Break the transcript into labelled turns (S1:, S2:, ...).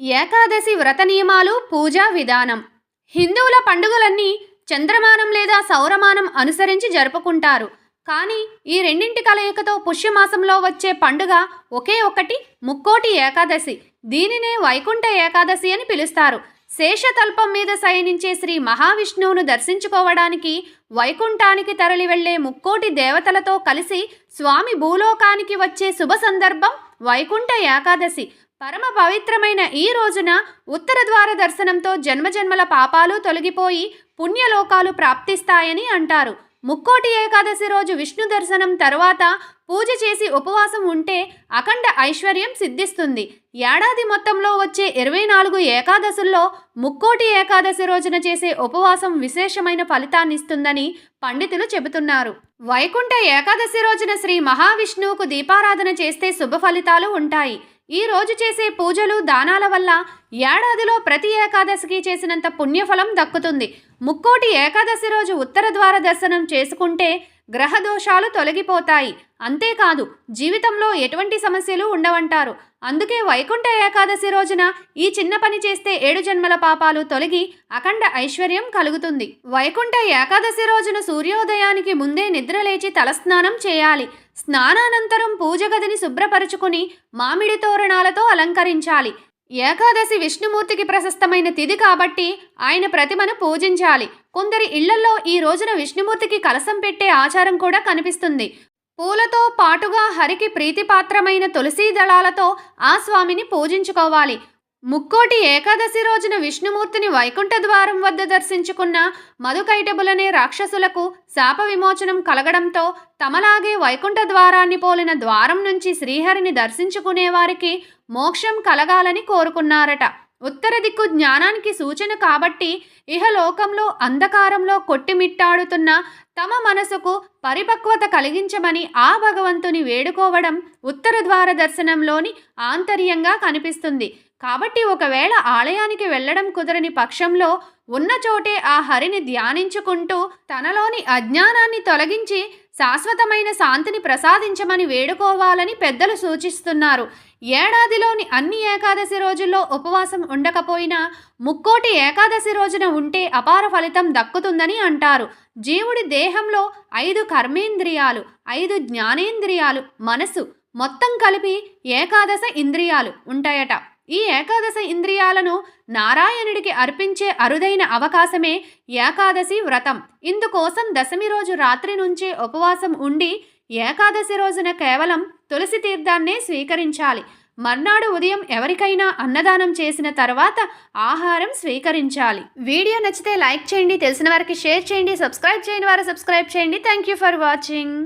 S1: ఏకాదశి వ్రత నియమాలు, పూజా విధానం. హిందువుల పండుగలన్నీ చంద్రమానం లేదా సౌరమానం అనుసరించి జరుపుకుంటారు. కానీ ఈ రెండింటి కలయికతో పుష్యమాసంలో వచ్చే పండుగ ఒకే ఒకటి, ముక్కోటి ఏకాదశి. దీనినే వైకుంఠ ఏకాదశి అని పిలుస్తారు. శేషతల్పం మీద శయనించే శ్రీ మహావిష్ణువును దర్శించుకోవడానికి వైకుంఠానికి తరలి వెళ్లే ముక్కోటి దేవతలతో కలిసి స్వామి భూలోకానికి వచ్చే శుభ సందర్భం వైకుంఠ ఏకాదశి. పరమ పవిత్రమైన ఈ రోజున ఉత్తర ద్వార దర్శనంతో జన్మజన్మల పాపాలు తొలగిపోయి పుణ్యలోకాలు ప్రాప్తిస్తాయని అంటారు. ముక్కోటి ఏకాదశి రోజు విష్ణు దర్శనం తర్వాత పూజ చేసి ఉపవాసం ఉంటే అఖండ ఐశ్వర్యం సిద్ధిస్తుంది. ఏడాది మొత్తంలో వచ్చే 24 ఏకాదశుల్లో ముక్కోటి ఏకాదశి రోజున చేసే ఉపవాసం విశేషమైన ఫలితాన్నిస్తుందని పండితులు చెబుతున్నారు. వైకుంఠ ఏకాదశి రోజున శ్రీ మహావిష్ణువుకు దీపారాధన చేస్తే శుభ ఫలితాలు ఉంటాయి. ఈ రోజు చేసే పూజలు, దానాల వల్ల ఏడాదిలో ప్రతి ఏకాదశికి చేసినంత పుణ్యఫలం దక్కుతుంది. ముక్కోటి ఏకాదశి రోజు ఉత్తర ద్వార దర్శనం చేసుకుంటే గ్రహ దోషాలు తొలగిపోతాయి. అంతేకాదు జీవితంలో ఎటువంటి సమస్యలు ఉండవంటారు. అందుకే వైకుంఠ ఏకాదశి రోజున ఈ చిన్న పని చేస్తే 7 జన్మల పాపాలు తొలగి అఖండ ఐశ్వర్యం కలుగుతుంది. వైకుంఠ ఏకాదశి రోజున సూర్యోదయానికి ముందే నిద్రలేచి తలస్నానం చేయాలి. స్నానానంతరం పూజ గదిని శుభ్రపరుచుకుని మామిడి తోరణాలతో అలంకరించాలి. ఏకాదశి విష్ణుమూర్తికి ప్రశస్తమైన తిథి కాబట్టి ఆయన ప్రతిమను పూజించాలి. కొందరి ఇళ్లలో ఈ రోజున విష్ణుమూర్తికి కలశం పెట్టే ఆచారం కూడా కనిపిస్తుంది. పూలతో పాటుగా హరికి ప్రీతిపాత్రమైన తులసీ దళాలతో ఆ స్వామిని పూజించుకోవాలి. ముక్కోటి ఏకాదశి రోజున విష్ణుమూర్తిని వైకుంఠ ద్వారం వద్ద దర్శించుకున్న మధుకైటబులనే రాక్షసులకు శాప విమోచనం కలగడంతో తమలాగే వైకుంఠ ద్వారాన్ని పోలిన ద్వారం నుంచి శ్రీహరిని దర్శించుకునే వారికి మోక్షం కలగాలని కోరుకున్నారట. ఉత్తర దిక్కు జ్ఞానానికి సూచన కాబట్టి ఇహలోకంలో అంధకారంలో కొట్టిమిట్టాడుతున్న తమ మనసుకు పరిపక్వత కలిగించమని ఆ భగవంతుని వేడుకోవడం ఉత్తర ద్వార దర్శనంలోని ఆంతర్యంగా కనిపిస్తుంది. కాబట్టి ఒకవేళ ఆలయానికి వెళ్లడం కుదరని పక్షంలో ఉన్న చోటే ఆ హరిని ధ్యానించుకుంటూ తనలోని అజ్ఞానాన్ని తొలగించి శాశ్వతమైన శాంతిని ప్రసాదించమని వేడుకోవాలని పెద్దలు సూచిస్తున్నారు. ఏడాదిలోని అన్ని ఏకాదశి రోజుల్లో ఉపవాసం ఉండకపోయినా ముక్కోటి ఏకాదశి రోజున ఉంటే అపార ఫలితం దక్కుతుందని అంటారు. జీవుడి దేహంలో 5 కర్మేంద్రియాలు, 5 జ్ఞానేంద్రియాలు, మనసు మొత్తం కలిపి ఏకాదశ ఇంద్రియాలు ఉంటాయట. ఈ ఏకాదశ ఇంద్రియాలను నారాయణుడికి అర్పించే అరుదైన అవకాశమే ఏకాదశి వ్రతం. ఇందుకోసం దశమి రోజు రాత్రి నుంచే ఉపవాసం ఉండి ఏకాదశి రోజున కేవలం తులసి తీర్థాన్నే స్వీకరించాలి. మర్నాడు ఉదయం ఎవరికైనా అన్నదానం చేసిన తర్వాత ఆహారం స్వీకరించాలి. వీడియో నచ్చితే లైక్ చేయండి, తెలిసిన వారికి షేర్ చేయండి, సబ్స్క్రైబ్ చేయని వారు సబ్స్క్రైబ్ చేయండి. Thank you for watching.